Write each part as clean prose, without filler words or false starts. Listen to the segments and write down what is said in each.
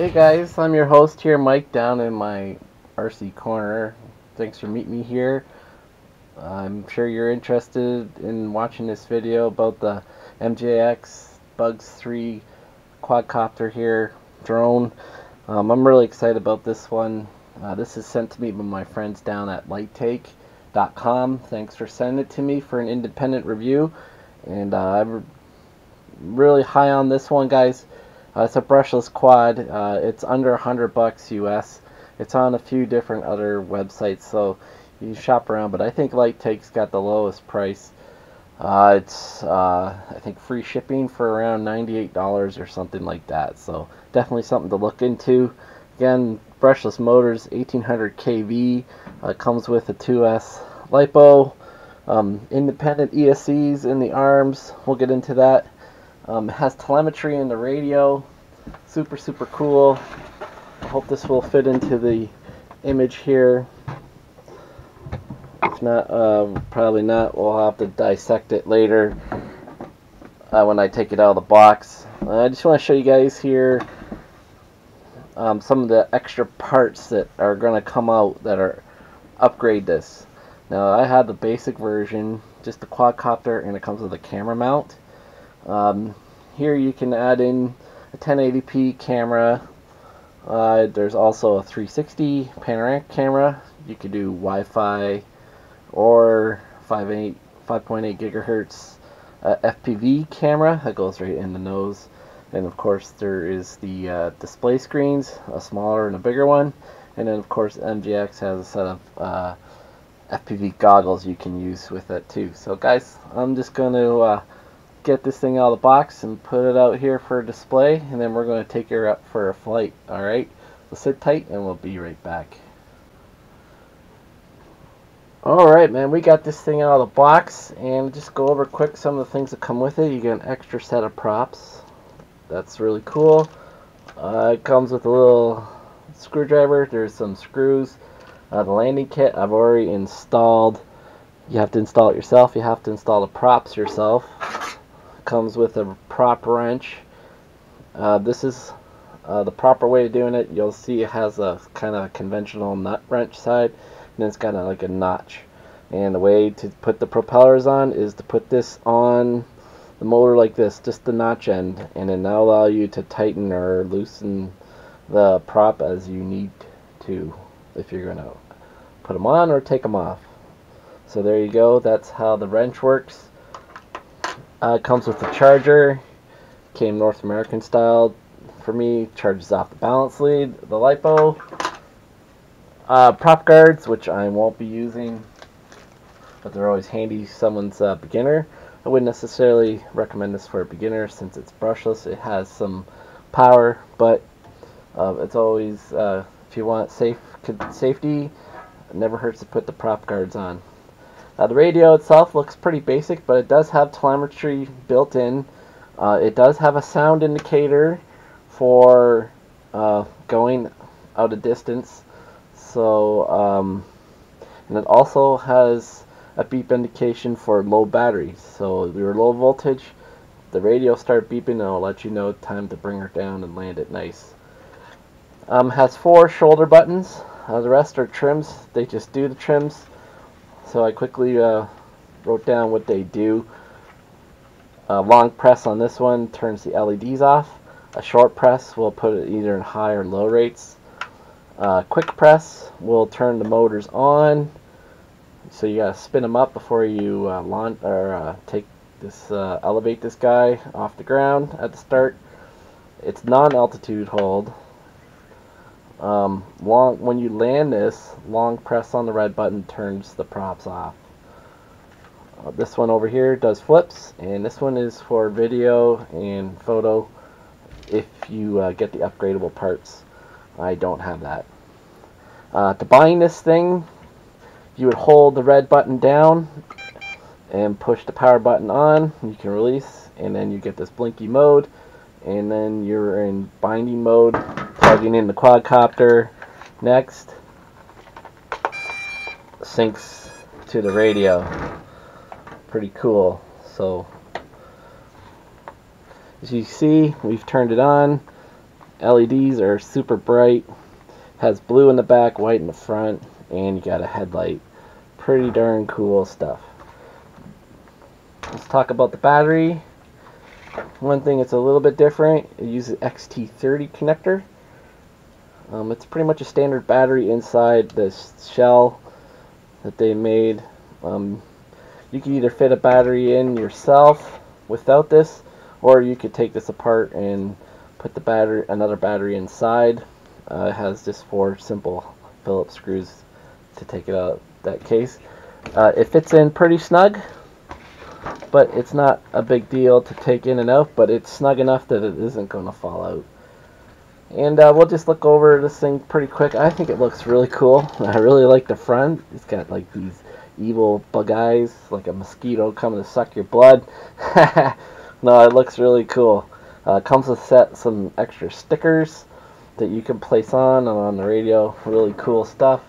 Hey guys, I'm your host here, Mike, down in my RC corner. Thanks for meeting me here. I'm sure you're interested in watching this video about the MJX BUGS 3 quadcopter here, drone. I'm really excited about this one. This is sent to me by my friends down at lighttake.com. Thanks for sending it to me for an independent review. And I'm really high on this one, guys. It's a brushless quad. It's under $100 US. It's on a few different other websites, so you shop around. But I think Light Take's got the lowest price. It's I think free shipping for around $98 or something like that. So definitely something to look into. Again, brushless motors, 1800 kV. Comes with a 2S LiPo. Independent ESCs in the arms. We'll get into that. It has telemetry in the radio. Super cool. I hope this will fit into the image here. If not, probably not. We'll have to dissect it later when I take it out of the box. I just want to show you guys here some of the extra parts that are going to come out that are upgrade this. Now, I had the basic version, just the quadcopter, and it comes with a camera mount. Here you can add in a 1080p camera. There's also a 360 panoramic camera. You could do Wi-Fi or 5.8 gigahertz FPV camera that goes right in the nose. And of course there is the display screens, a smaller and a bigger one. And then of course MJX has a set of FPV goggles you can use with it too. So guys, I'm just going to get this thing out of the box and put it out here for display, and then we're going to take her up for a flight. Alright, so sit tight and we'll be right back. Alright, man, we got this thing out of the box, and just go over quick some of the things that come with it. You get an extra set of props. That's really cool. It comes with a little screwdriver. There's some screws. The landing kit I've already installed. You have to install it yourself. You have to install the props yourself. Comes with a prop wrench. This is the proper way of doing it. You'll see it has a kind of conventional nut wrench side, and then it's got like a notch. And the way to put the propellers on is to put this on the motor like this, just the notch end, and then that'll allow you to tighten or loosen the prop as you need to, if you're going to put them on or take them off. So there you go. That's how the wrench works. It comes with the charger. Came North American style for me. Charges off the balance lead, the LiPo. Prop guards, which I won't be using, but they're always handy. Someone's beginner. I wouldn't necessarily recommend this for a beginner since it's brushless. It has some power, but it's always, if you want safety, it never hurts to put the prop guards on. The radio itself looks pretty basic, but it does have telemetry built in. It does have a sound indicator for going out a distance. So, and it also has a beep indication for low batteries. So if you're low voltage, the radio start beeping and it'll let you know time to bring her down and land it nice. Has 4 shoulder buttons. The rest are trims. They just do the trims. So I quickly wrote down what they do. Long press on this one turns the LEDs off. A short press will put it either in high or low rates. Quick press will turn the motors on. So you gotta spin them up before you launch or take this, elevate this guy off the ground at the start. It's non-altitude hold. When you land this, long press on the red button turns the props off. This one over here does flips, and this one is for video and photo if you get the upgradable parts. I don't have that. To bind this thing, you would hold the red button down and push the power button on. You can release, and then you get this blinky mode, and then you're in binding mode, plugging in the quadcopter. Next, syncs to the radio. Pretty cool. So as you see, we've turned it on, LEDs are super bright. Has blue in the back, white in the front, and you got a headlight. Pretty darn cool stuff. Let's talk about the battery. One thing that's a little bit different, it uses XT30 connector. It's pretty much a standard battery inside this shell that they made. You can either fit a battery in yourself without this, or you could take this apart and put the another battery inside. It has just 4 simple Phillips screws to take it out of that case. It fits in pretty snug, but it's not a big deal to take in and out, but it's snug enough that it isn't going to fall out. And we'll just look over this thing pretty quick. I think it looks really cool. I really like the front. It's got like these evil bug eyes, like a mosquito coming to suck your blood. No, it looks really cool. Comes with some extra stickers that you can place on and on the radio. Really cool stuff.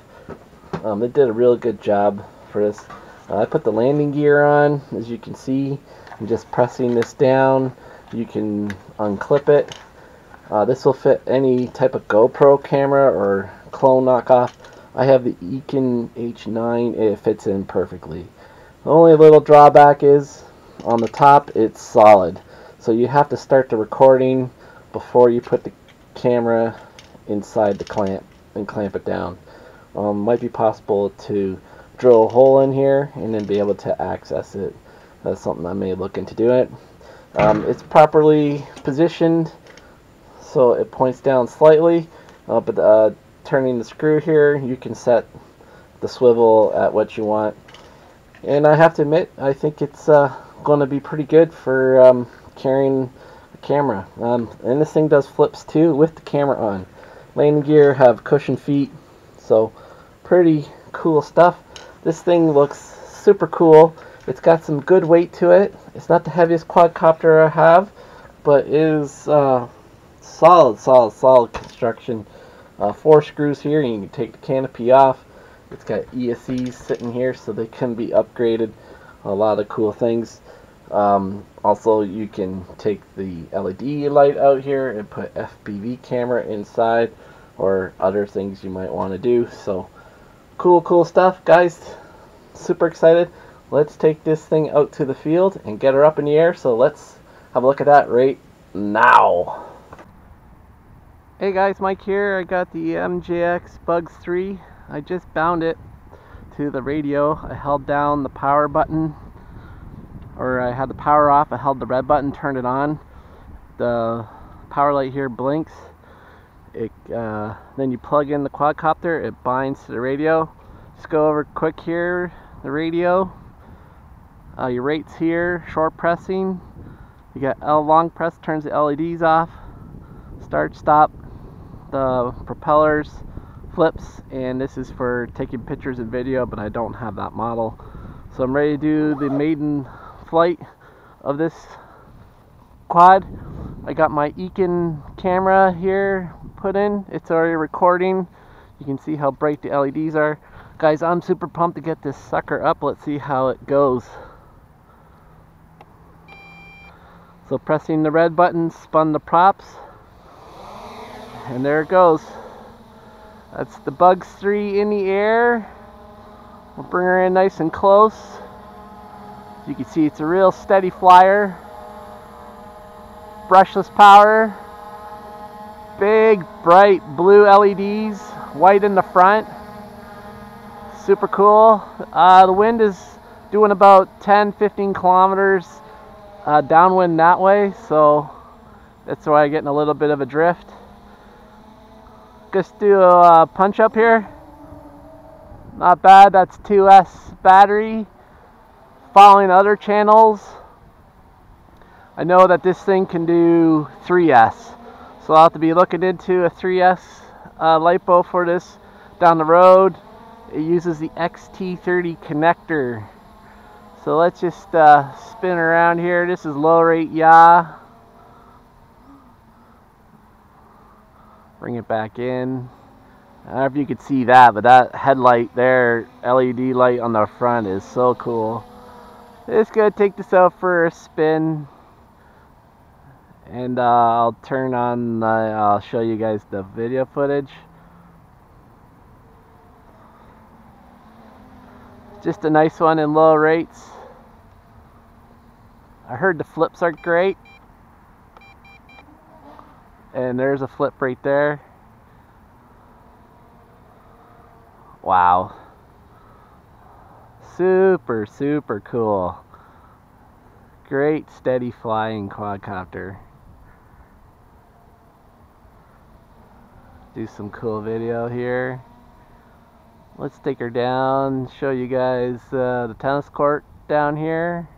They did a really good job for this. I put the landing gear on, as you can see. I'm just pressing this down. You can unclip it. This will fit any type of GoPro camera or clone knockoff. I have the Econ H9. It fits in perfectly. The only little drawback is on the top it's solid, so you have to start the recording before you put the camera inside the clamp and clamp it down. Might be possible to drill a hole in here and then be able to access it. That's something I may look into doing. It's properly positioned, so it points down slightly, but turning the screw here, you can set the swivel at what you want. And I have to admit, I think it's going to be pretty good for carrying a camera. And this thing does flips too with the camera on. Landing gear have cushion feet, so pretty cool stuff. This thing looks super cool. It's got some good weight to it. It's not the heaviest quadcopter I have, but it is solid construction. 4 screws here, and you can take the canopy off. It's got ESCs sitting here, so they can be upgraded. A lot of cool things. Also, you can take the LED light out here and put FPV camera inside, or other things you might want to do. So cool stuff, guys. Super excited. Let's take this thing out to the field and get her up in the air. So let's have a look at that right now. Hey guys, Mike here. I got the MJX BUGS 3. I just bound it to the radio. I held down the power button, or I had the power off. I held the red button, turned it on. The power light here blinks. Then you plug in the quadcopter. It binds to the radio. Just go over quick here. The radio. Your rates here. Short pressing. You got L long press, turns the LEDs off. Start, stop. The propellers flips, and this is for taking pictures and video, but I don't have that model. So I'm ready to do the maiden flight of this quad. I got my Econ camera here put in. It's already recording. You can see how bright the LEDs are. Guys, I'm super pumped to get this sucker up. Let's see how it goes. So pressing the red button spun the props, and there it goes. That's the BUGS 3 in the air. We'll bring her in nice and close. As you can see, it's a real steady flyer. Brushless power. Big, bright blue LEDs. White in the front. Super cool. The wind is doing about 10-15 kilometers downwind that way, so that's why I'm getting a little bit of a drift. Just do a punch up here. Not bad. That's 2S battery. Following other channels, I know that this thing can do 3S, so I'll have to be looking into a 3S LiPo for this down the road. It uses the XT30 connector. So let's just spin around here. This is low rate yaw. Bring it back in. I don't know if you could see that, but that headlight there, LED light on the front, is so cool. Just gonna take this out for a spin And I'll turn on, I'll show you guys the video footage. Just a nice one in low rates. I heard the flips are great. And there's a flip right there. Wow. Super, super cool. Great steady flying quadcopter. Do some cool video here. Let's take her down, show you guys the tennis court down here.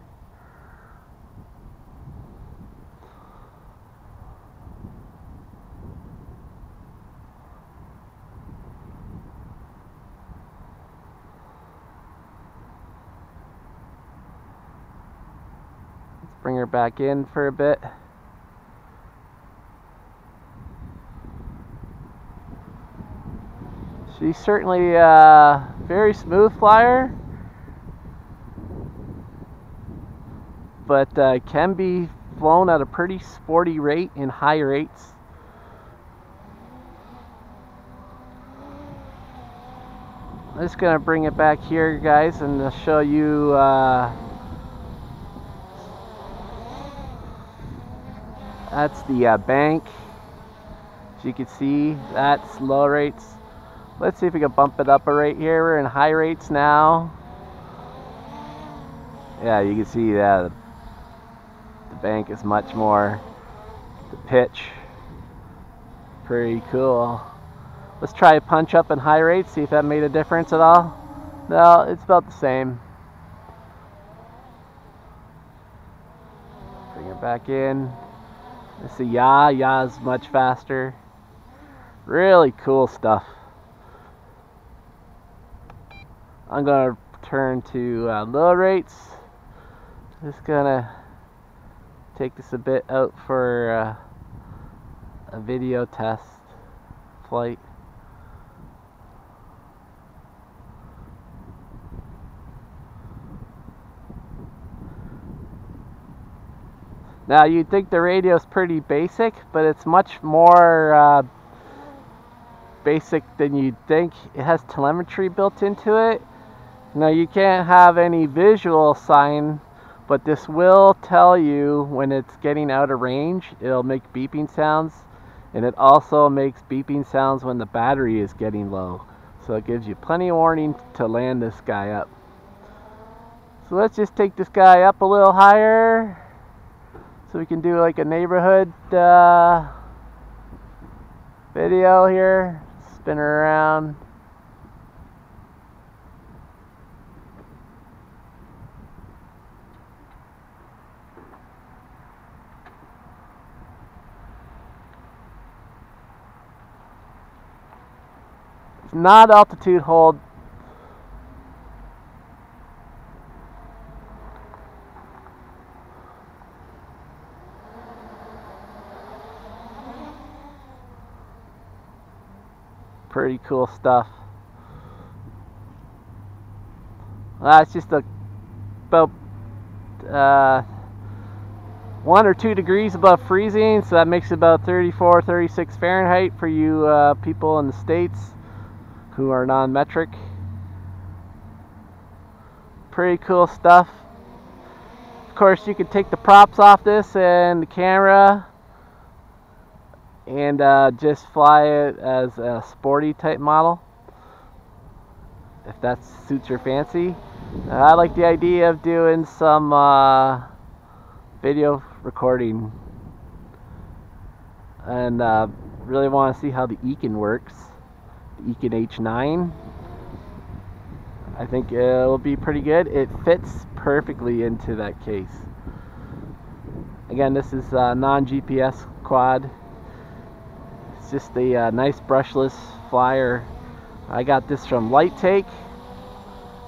Let's bring her back in for a bit. She's certainly a very smooth flyer, but can be flown at a pretty sporty rate in high rates. I'm just gonna bring it back here, guys, and show you that's the bank. As you can see, that's low rates. Let's see if we can bump it up a rate here. We're in high rates now. Yeah, you can see that the bank is much more, the pitch, pretty cool. Let's try a punch up in high rates, see if that made a difference at all. No, it's about the same. Bring it back in. Let's see, ya's much faster. Really cool stuff. I'm gonna turn to low rates. Just gonna take this a bit out for a video test flight. Now you'd think the radio is pretty basic, but it's much more basic than you'd think. It has telemetry built into it. Now you can't have any visual sign, but this will tell you when it's getting out of range. It'll make beeping sounds, and it also makes beeping sounds when the battery is getting low. So it gives you plenty of warning to land this guy up. So let's just take this guy up a little higher so we can do like a neighborhood video here. Spin her around. It's not altitude hold. Pretty cool stuff. It's just about 1 or 2 degrees above freezing, so that makes it about 34, 36 Fahrenheit for you people in the States who are non-metric. Pretty cool stuff. Of course, you can take the props off this and the camera and just fly it as a sporty type model, if that suits your fancy. I like the idea of doing some video recording, and really want to see how the Econ works. The Econ H9. I think it will be pretty good. It fits perfectly into that case. Again, this is a non-GPS quad. It's just a nice brushless flyer. I got this from Light Take.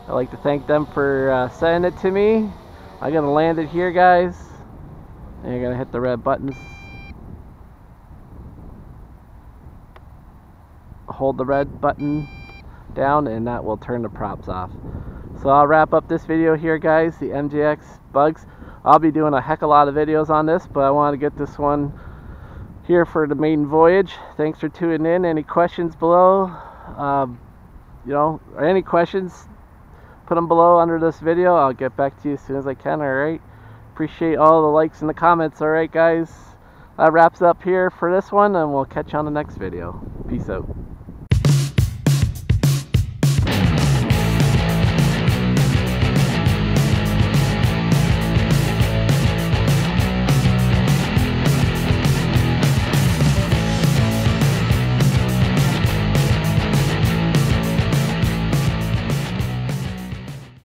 I'd like to thank them for sending it to me. I'm gonna land it here, guys, and you're gonna hit the red buttons. Hold the red button down, and that will turn the props off. So I'll wrap up this video here, guys, the MJX bugs. I'll be doing a heck of a lot of videos on this, but I want to get this one here for the maiden voyage. Thanks for tuning in. Any questions below? Or any questions, put them below under this video. I'll get back to you as soon as I can. Alright, appreciate all the likes and the comments. Alright guys, that wraps up here for this one, and we'll catch you on the next video. Peace out.